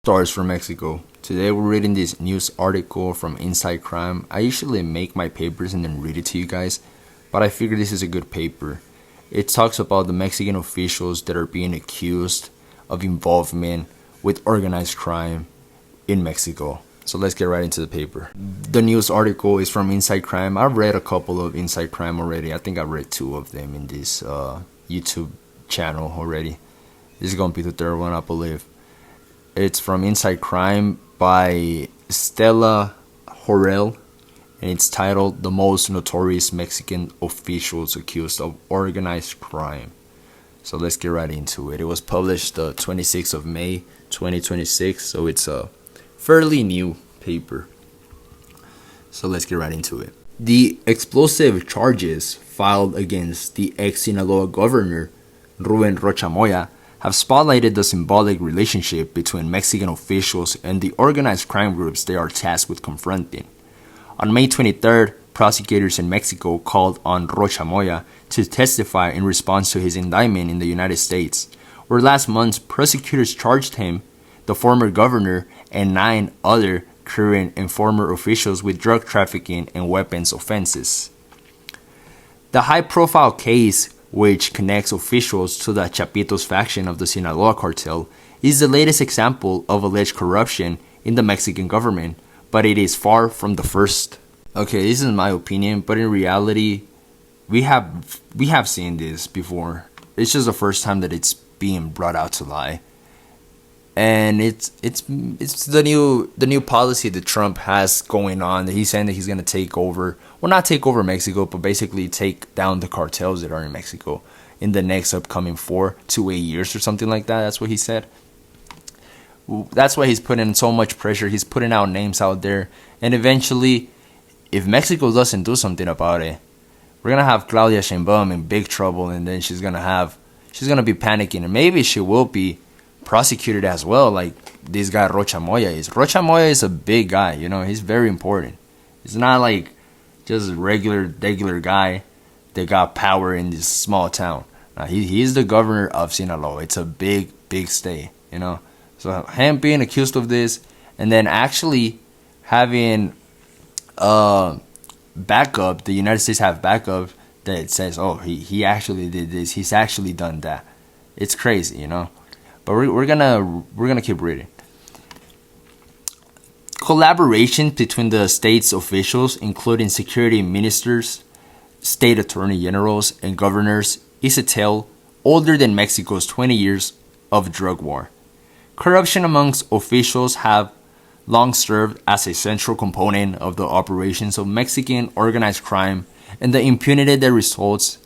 Stars from Mexico. Today we're reading this news article from Insightcrime. I usually make my papers and then read it to you guys, but I figure this is a good paper. It talks about the Mexican officials that are being accused of involvement with organized crime in Mexico. So let's get right into the paper. The news article is from Insightcrime. I've read a couple of Insightcrime already. I think I've read two of them in this YouTube channel already. This is going to be the third one, I believe. It's from Insightcrime by Stella Horrell, and it's titled "The Most Notorious Mexican Officials Accused of Organized Crime." So let's get right into it. It was published the 26th of May, 2026, so it's a fairly new paper. So let's get right into it. The explosive charges filed against the ex-Sinaloa governor, Ruben Rocha Moya, have spotlighted the symbolic relationship between Mexican officials and the organized crime groups they are tasked with confronting. On May 23rd, prosecutors in Mexico called on Rocha Moya to testify in response to his indictment in the United States, where last month prosecutors charged him, the former governor, and 9 other current and former officials with drug trafficking and weapons offenses. The high-profile case, which connects officials to the Chapitos faction of the Sinaloa cartel, is the latest example of alleged corruption in the Mexican government, but it is far from the first. Okay, this is my opinion, but in reality, we have seen this before. It's just the first time that it's being brought out to light. And it's the new policy that Trump has going on. That he's saying that he's going to take over, well, not take over Mexico, but basically take down the cartels that are in Mexico in the next upcoming 4 to 8 years or something like that. That's what he said. That's why he's putting so much pressure. He's putting out names out there, and eventually, if Mexico doesn't do something about it, we're gonna have Claudia Sheinbaum in big trouble, and then she's gonna be panicking, and maybe she will be prosecuted as well, like this guy Rocha Moya is. Rocha Moya is a big guy, he's very important. It's not like just a regular guy that got power in this small town. He's the governor of Sinaloa. It's a big state, So him being accused of this, and then actually having backup, the United States have backup that says, oh, he actually did this, he's actually done that. It's crazy, But we're gonna keep reading. Collaboration between the state's officials, including security ministers, state attorney generals, and governors, is a tale older than Mexico's 20 years of drug war. Corruption amongst officials have long served as a central component of the operations of Mexican organized crime, and the impunity that results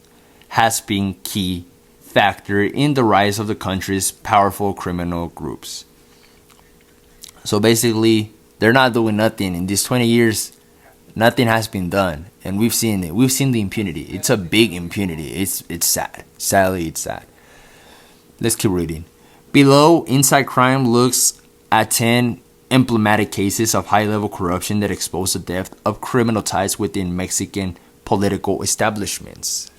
has been key factor in the rise of the country's powerful criminal groups. So basically, they're not doing nothing. In these 20 years, nothing has been done. And we've seen it. We've seen the impunity. It's a big impunity. It's sad. Sadly, it's sad. Let's keep reading. Below, Insightcrime looks at 10 emblematic cases of high-level corruption that expose the depth of criminal ties within Mexican political establishments.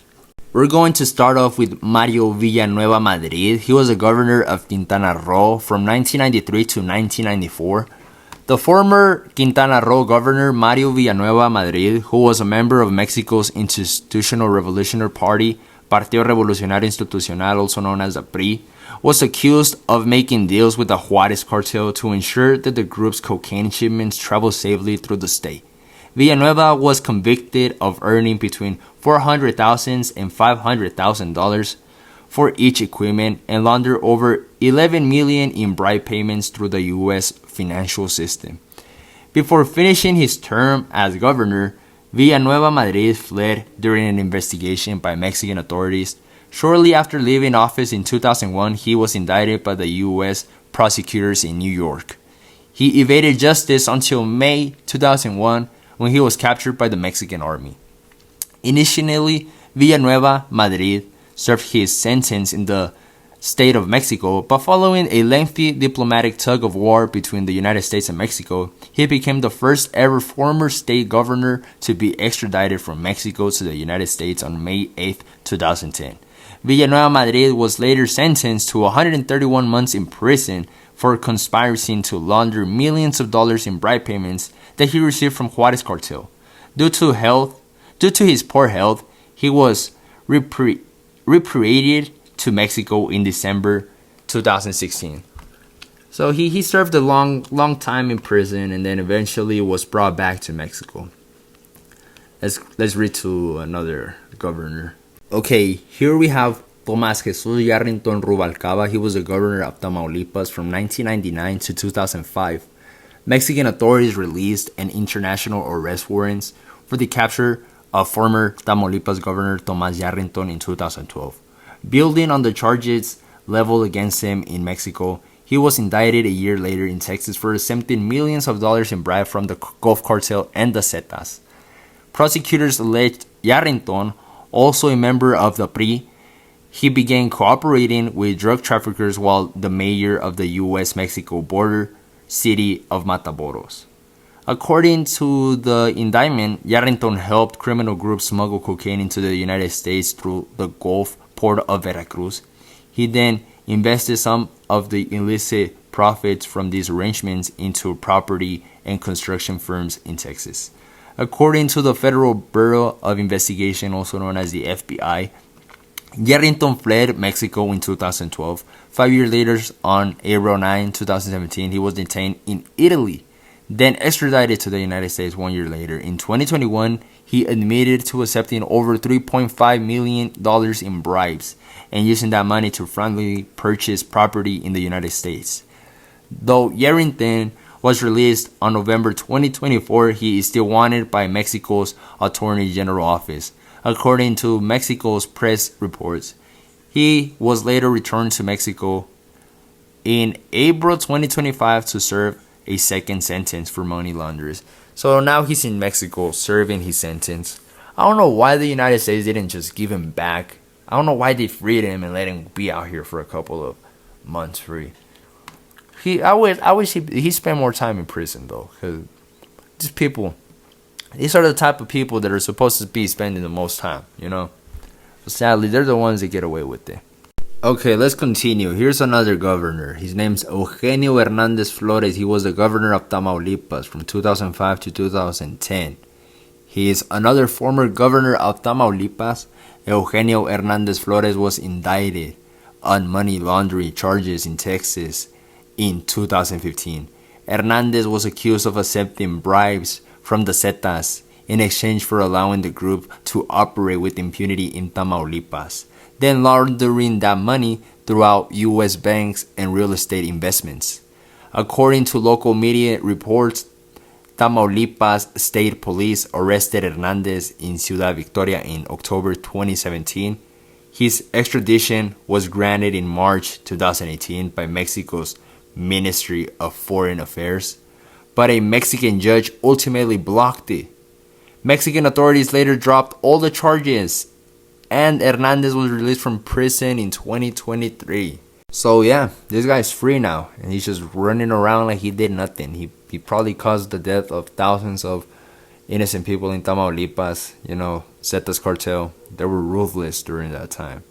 We're going to start off with Mario Villanueva Madrid. He was a governor of Quintana Roo from 1993 to 1994. The former Quintana Roo governor, Mario Villanueva Madrid, who was a member of Mexico's Institutional Revolutionary Party, Partido Revolucionario Institucional, also known as the PRI, was accused of making deals with the Juarez cartel to ensure that the group's cocaine shipments travel safely through the state. Villanueva was convicted of earning between $400,000 and $500,000 for each equipment and laundered over $11 million in bribe payments through the U.S. financial system. Before finishing his term as governor, Villanueva Madrid fled during an investigation by Mexican authorities. Shortly after leaving office in 2001, he was indicted by the U.S. prosecutors in New York. He evaded justice until May 2001, when he was captured by the Mexican army. Initially, Villanueva Madrid served his sentence in the state of Mexico, but following a lengthy diplomatic tug-of-war between the United States and Mexico, he became the first ever former state governor to be extradited from Mexico to the United States on May 8, 2010. Villanueva Madrid was later sentenced to 131 months in prison for conspiring to launder millions of dollars in bribe payments that he received from Juarez cartel. Due to his poor health, he was repatriated to Mexico in December 2016. So he served a long time in prison and then eventually was brought back to Mexico. Let's read to another governor. Okay, here we have Tomás Jesús Yarrington Rubalcaba. He was the governor of Tamaulipas from 1999 to 2005. Mexican authorities released an international arrest warrants for the capture of former Tamaulipas governor Tomás Yarrington in 2012. Building on the charges leveled against him in Mexico, he was indicted a year later in Texas for accepting millions of dollars in bribe from the Gulf Cartel and the Zetas. Prosecutors alleged Yarrington, also a member of the PRI, he began cooperating with drug traffickers while the mayor of the U.S.-Mexico border city of Matamoros. According to the indictment, Yarrington helped criminal groups smuggle cocaine into the United States through the Gulf port of Veracruz. He then invested some of the illicit profits from these arrangements into property and construction firms in Texas. According to the Federal Bureau of Investigation, also known as the FBI, Yarrington fled Mexico in 2012. 5 years later, on April 9, 2017, he was detained in Italy, then extradited to the United States 1 year later. In 2021, he admitted to accepting over $3.5 million in bribes and using that money to fraudulently purchase property in the United States. Though Yarrington was released on November 2024, he is still wanted by Mexico's Attorney General office. According to Mexico's press reports, he was later returned to Mexico in April 2025 to serve a second sentence for money launderers. So now he's in Mexico serving his sentence. I don't know why the United States didn't just give him back. I don't know why they freed him and let him be out here for a couple of months free. I wish he spent more time in prison though, because these are the type of people that are supposed to be spending the most time, you know. But sadly, they're the ones that get away with it. Okay, let's continue. Here's another governor. His name's Eugenio Hernandez Flores. He was the governor of Tamaulipas from 2005 to 2010. He is another former governor of Tamaulipas. Eugenio Hernandez Flores was indicted on money laundering charges in Texas in 2015. Hernandez was accused of accepting bribes from the Zetas in exchange for allowing the group to operate with impunity in Tamaulipas, then laundering that money throughout U.S. banks and real estate investments. According to local media reports, Tamaulipas State Police arrested Hernandez in Ciudad Victoria in October 2017. His extradition was granted in March 2018 by Mexico's Ministry of Foreign Affairs, but a Mexican judge ultimately blocked it. Mexican authorities later dropped all the charges, and Hernandez was released from prison in 2023. So yeah, this guy's free now, and he's just running around like he did nothing. He probably caused the death of thousands of innocent people in Tamaulipas. You know, Zetas cartel, they were ruthless during that time.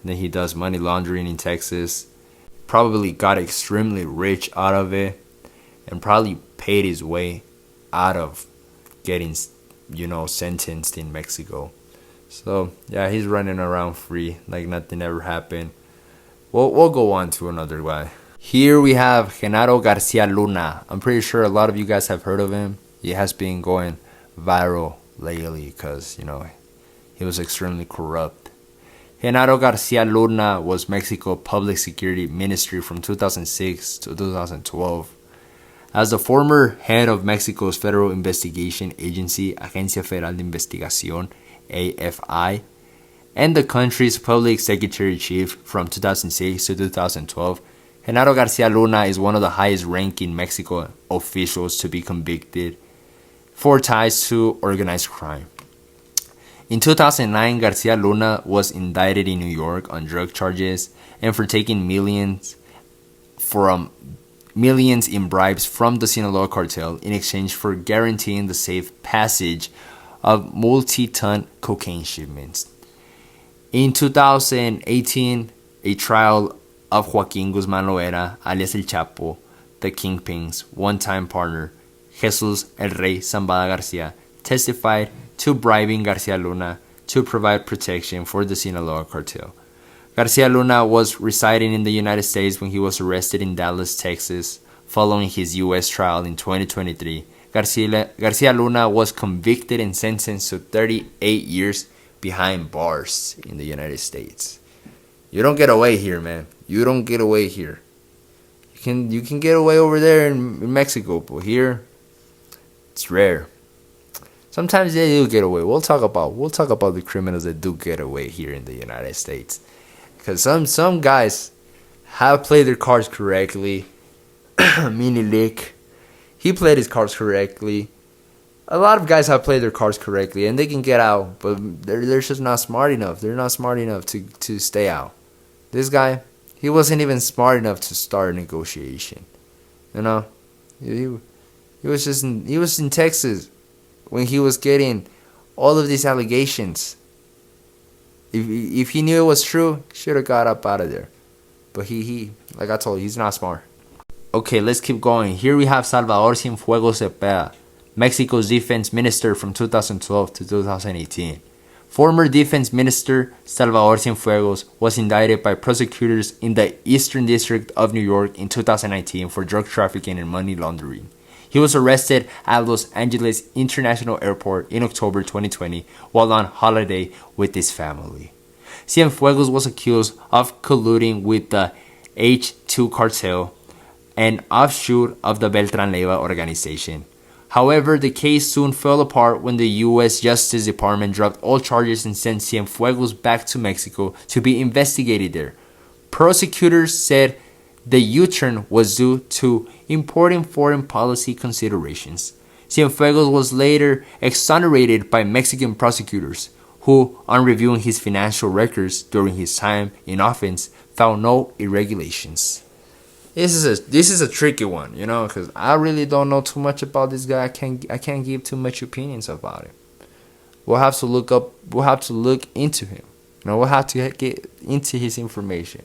And then he does money laundering in Texas, probably got extremely rich out of it, and probably paid his way out of getting, you know, sentenced in Mexico. So yeah, he's running around free like nothing ever happened. We'll go on to another guy. Here we have Genaro Garcia Luna. I'm pretty sure a lot of you guys have heard of him. He has been going viral lately because, you know, he was extremely corrupt. Genaro Garcia Luna was Mexico Public Security Ministry from 2006 to 2012. As the former head of Mexico's Federal Investigation Agency, Agencia Federal de Investigación, AFI, and the country's public secretary-chief from 2006 to 2012, Genaro Garcia Luna is one of the highest-ranking Mexico officials to be convicted for ties to organized crime. In 2009, Garcia Luna was indicted in New York on drug charges and for taking millions in bribes from the Sinaloa cartel in exchange for guaranteeing the safe passage of multi-ton cocaine shipments. In 2018, a trial of Joaquin Guzman Loera, alias El Chapo, the Kingpin's one-time partner, Jesus El Rey Zambada Garcia, testified to bribing Garcia Luna to provide protection for the Sinaloa cartel. Garcia Luna was residing in the United States when he was arrested in Dallas, Texas, following his U.S. trial in 2023. Garcia Luna was convicted and sentenced to 38 years behind bars in the United States. You don't get away here, man. You don't get away here. You can get away over there in Mexico, but here it's rare. Sometimes they do get away. We'll talk about the criminals that do get away here in the United States. Because some guys have played their cards correctly. Mini Lick, he played his cards correctly. A lot of guys have played their cards correctly and they can get out, but they're just not smart enough. They're not smart enough to stay out. This guy, he wasn't even smart enough to start a negotiation. You know, he was in Texas when he was getting all of these allegations. If he knew it was true, should have got up out of there. But he like I told you, he's not smart. Okay, let's keep going. Here we have Salvador Cienfuegos Cepeda, Mexico's defense minister from 2012 to 2018. Former defense minister Salvador Cienfuegos was indicted by prosecutors in the Eastern District of New York in 2019 for drug trafficking and money laundering. He was arrested at Los Angeles International Airport in October 2020 while on holiday with his family. Cienfuegos was accused of colluding with the H2 cartel, an offshoot of the Beltran Leyva organization. However, the case soon fell apart when the U.S. Justice Department dropped all charges and sent Cienfuegos back to Mexico to be investigated there. Prosecutors said the U-turn was due to important foreign policy considerations. Cienfuegos was later exonerated by Mexican prosecutors, who, on reviewing his financial records during his time in office, found no irregularities. This is a tricky one, you know, because I really don't know too much about this guy. I can't give too much opinions about him. We'll have to look into him. You know, we'll have to get into his information.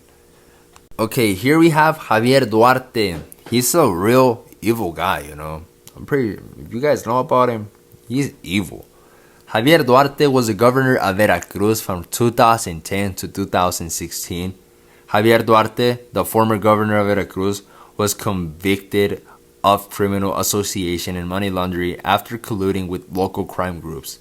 Okay, here we have Javier Duarte. He's a real evil guy, you know. If you guys know about him, he's evil. Javier Duarte was the governor of Veracruz from 2010 to 2016. Javier Duarte, the former governor of Veracruz, was convicted of criminal association and money laundering after colluding with local crime groups.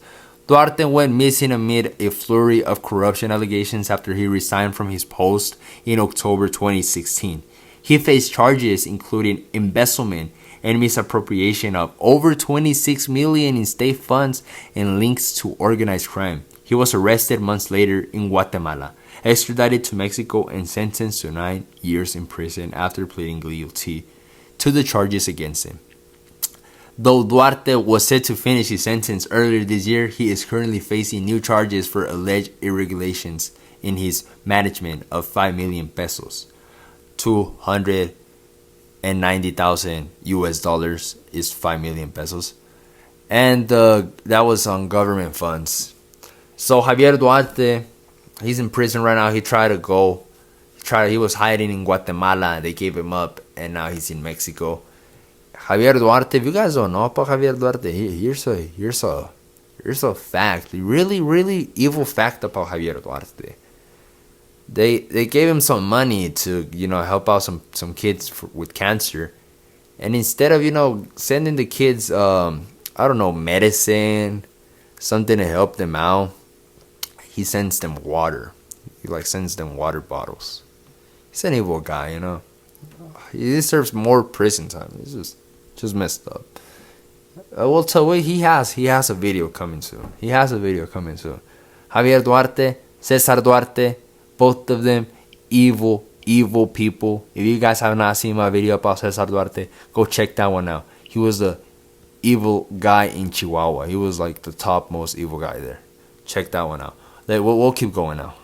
Duarte went missing amid a flurry of corruption allegations after he resigned from his post in October 2016. He faced charges including embezzlement and misappropriation of over $26 million in state funds and links to organized crime. He was arrested months later in Guatemala, extradited to Mexico, and sentenced to 9 years in prison after pleading guilty to the charges against him. Though Duarte was set to finish his sentence earlier this year, he is currently facing new charges for alleged irregularities in his management of 5 million pesos. 290,000 US dollars is 5 million pesos. And that was on government funds. So Javier Duarte, he's in prison right now. He was hiding in Guatemala. They gave him up, and now he's in Mexico. Javier Duarte, if you guys don't know about Javier Duarte, here's a fact. Really, really evil fact about Javier Duarte. They gave him some money to, you know, help out some kids with cancer. And instead of, you know, sending the kids, medicine, something to help them out, he sends them water. He sends them water bottles. He's an evil guy, you know. He deserves more prison time. He's just messed up. Well, tell you, he has a video coming soon. Javier Duarte, Cesar Duarte, both of them evil people. If you guys have not seen my video about Cesar Duarte, go check that one out. He was the evil guy in Chihuahua. He was like the top most evil guy there. Check that one out. We'll keep going now.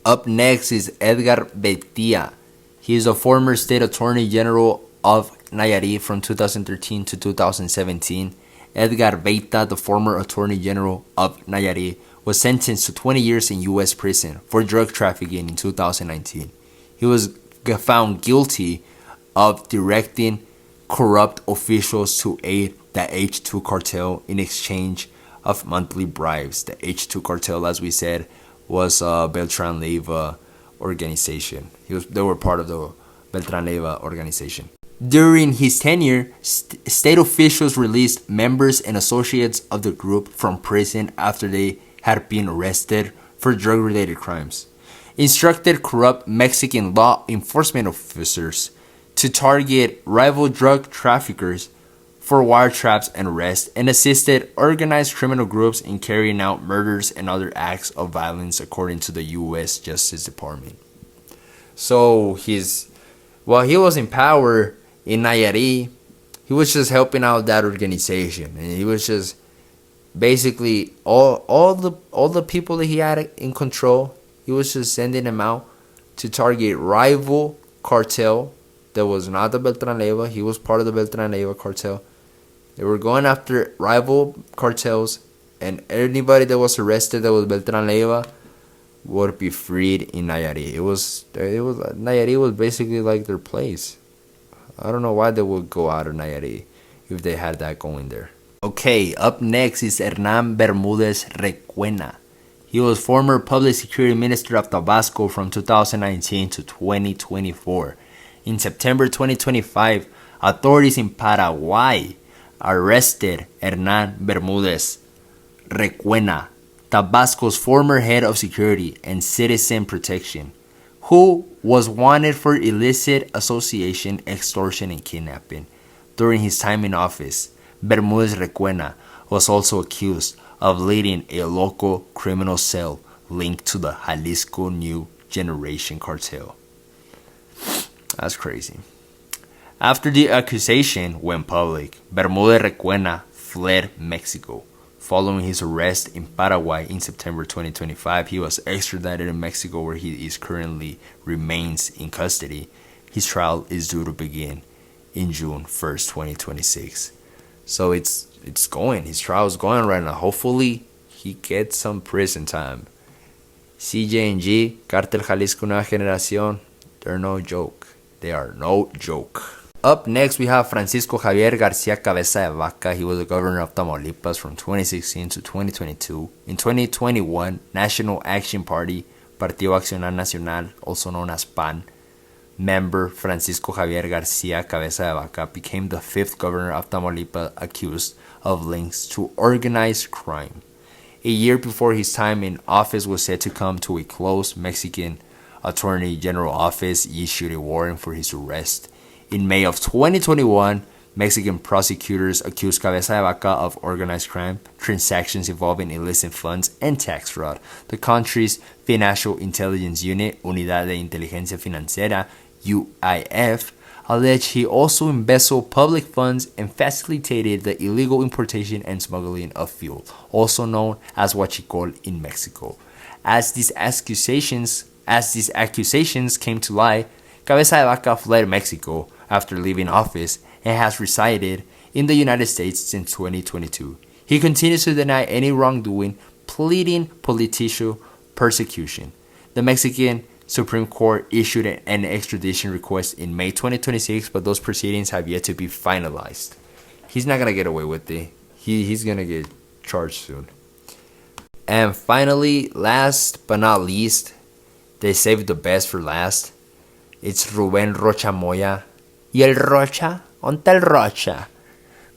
Up next is Edgar Beitia. He is a former state attorney general of Nayarit from 2013 to 2017. Edgar Beitia, the former attorney general of Nayarit, was sentenced to 20 years in U.S. prison for drug trafficking in 2019. He was found guilty of directing corrupt officials to aid the H2 cartel in exchange of monthly bribes. The H2 cartel, as we said, was a Beltran Leyva organization. They were part of the Beltran Leyva organization. During his tenure, state officials released members and associates of the group from prison after they had been arrested for drug-related crimes, instructed corrupt Mexican law enforcement officers to target rival drug traffickers for wiretaps and arrests, and assisted organized criminal groups in carrying out murders and other acts of violence, according to the U.S. Justice Department. So while he was in power in Nayarit, he was just helping out that organization, and he was just basically all the people that he had in control. He was just sending them out to target rival cartel that was not the Beltran Leyva. He was part of the Beltran Leyva cartel. They were going after rival cartels, and anybody that was arrested that was Beltran Leyva would be freed in Nayarit. Nayarit was basically like their place. I don't know why they would go out of Nayarit if they had that going there. Okay, up next is Hernán Bermúdez Requena. He was former Public Security Minister of Tabasco from 2019 to 2024. In September 2025, authorities in Paraguay arrested Hernán Bermúdez Requena, Tabasco's former head of security and citizen protection, who was wanted for illicit association, extortion, and kidnapping. During his time in office, Bermúdez Requena was also accused of leading a local criminal cell linked to the Jalisco New Generation cartel. That's crazy. After the accusation went public, Bermúdez Requena fled Mexico. Following his arrest in Paraguay in September 2025, he was extradited in Mexico, where he currently remains in custody. His trial is due to begin in June 1st, 2026. So it's going. His trial is going right now. Hopefully, he gets some prison time. CJ&G, Cartel Jalisco Nueva Generación, they're no joke. They are no joke. Up next, we have Francisco Javier García Cabeza de Vaca. He was the governor of Tamaulipas from 2016 to 2022. In 2021, National Action Party, Partido Accionar Nacional, also known as PAN, member Francisco Javier García Cabeza de Vaca became the 5th governor of Tamaulipas accused of links to organized crime. A year before his time in office was set to come to a close, Mexican Attorney General office issued a warrant for his arrest. In May of 2021, Mexican prosecutors accused Cabeza de Vaca of organized crime, transactions involving illicit funds, and tax fraud. The country's Financial Intelligence Unit, Unidad de Inteligencia Financiera, UIF, alleged he also embezzled public funds and facilitated the illegal importation and smuggling of fuel, also known as huachicol in Mexico. As these accusations came to light, Cabeza de Vaca fled Mexico after leaving office and has resided in the United States since 2022. He continues to deny any wrongdoing, pleading political persecution. The Mexican Supreme Court issued an extradition request in May 2026, but those proceedings have yet to be finalized. He's not going to get away with it. He's going to get charged soon. And finally, last but not least, they saved the best for last. It's Rubén Rocha Moya. ¿Y el Rocha? ¿Onta el Rocha?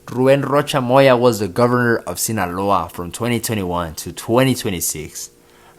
Rubén Rocha Moya was the governor of Sinaloa from 2021 to 2026.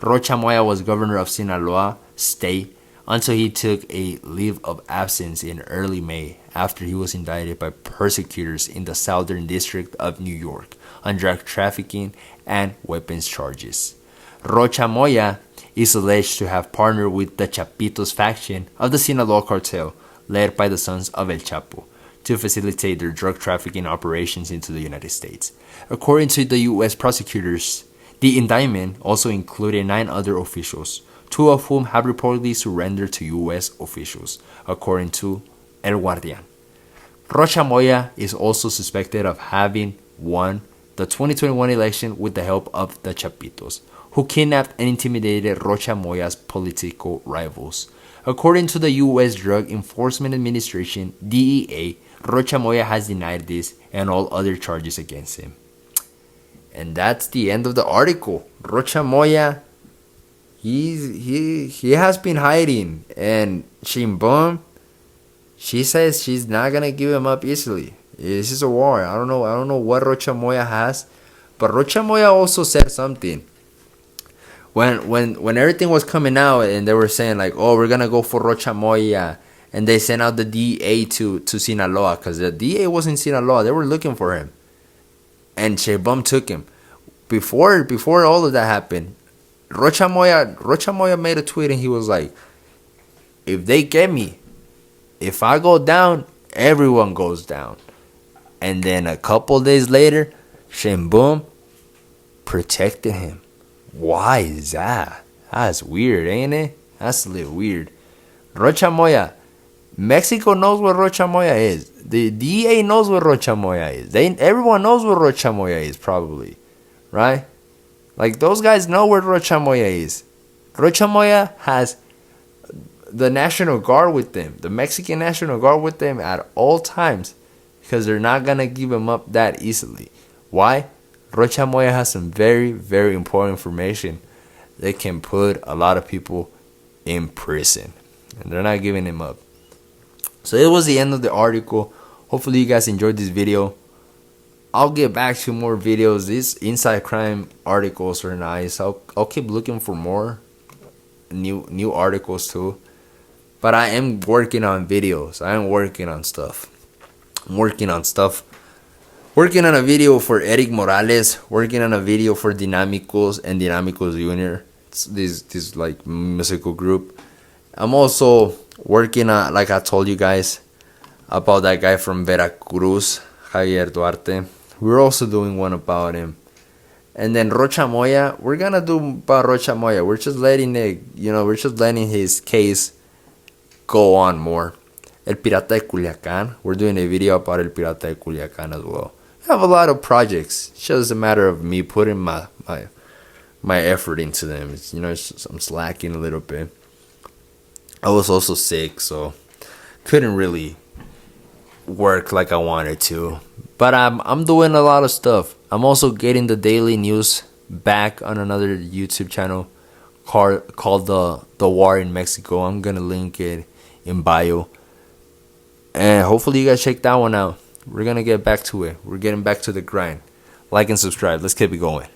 Rocha Moya was governor of Sinaloa State until he took a leave of absence in early May after he was indicted by prosecutors in the Southern District of New York on drug trafficking and weapons charges. Rocha Moya is alleged to have partnered with the Chapitos faction of the Sinaloa cartel, led by the sons of El Chapo, to facilitate their drug trafficking operations into the United States. According to the U.S. prosecutors, the indictment also included 9 other officials, 2 of whom have reportedly surrendered to U.S. officials, according to El Guardian. Rocha Moya is also suspected of having won the 2021 election with the help of the Chapitos, who kidnapped and intimidated Rocha Moya's political rivals. According to the U.S. Drug Enforcement Administration, DEA, Rocha Moya has denied this and all other charges against him. And that's the end of the article. Rocha Moya, he has been hiding, and Shimbom, she says she's not gonna give him up easily. This is a war. I don't know what Rocha Moya has, but Rocha Moya also said something. When everything was coming out and they were saying like, oh, we're gonna go for Rocha Moya, and they sent out the DA to Sinaloa because the DA was in Sinaloa. They were looking for him, and Shebum took him. Before all of that happened, Rocha Moya made a tweet and he was like, if they get me, if I go down, everyone goes down. And then a couple days later, Shembum protected him. Why is that? That's weird, ain't it? That's a little weird. Rocha Moya. Mexico knows what Rocha Moya is. The DEA knows what Rocha Moya is. Everyone knows what Rocha Moya is, probably. Right? Like, those guys know where Rocha Moya is. Rocha Moya has the National Guard with them. The Mexican National Guard with them at all times. Because they're not going to give him up that easily. Why? Rocha Moya has some very, very important information that can put a lot of people in prison. And they're not giving him up. So it was the end of the article. Hopefully you guys enjoyed this video. I'll get back to more videos. These Insightcrime articles are nice. I'll keep looking for more new articles too. But I am working on videos. I am working on stuff. I'm working on stuff. Working on a video for Eric Morales. Working on a video for Dinamicos and Dinamicos Jr. It's this like musical group. I'm also working on, like I told you guys, about that guy from Veracruz, Javier Duarte. We're also doing one about him. And then Rocha Moya, we're gonna do about Rocha Moya. We're just letting his case go on more. El Pirata de Culiacán, we're doing a video about El Pirata de Culiacán as well. I have a lot of projects. It's just a matter of me putting my effort into them. I'm slacking a little bit. I was also sick, so couldn't really work like I wanted to. But I'm doing a lot of stuff. I'm also getting the daily news back on another YouTube channel called the War in Mexico. I'm gonna link it in bio. And hopefully you guys check that one out. We're gonna get back to it. We're getting back to the grind. Like and subscribe. Let's keep it going.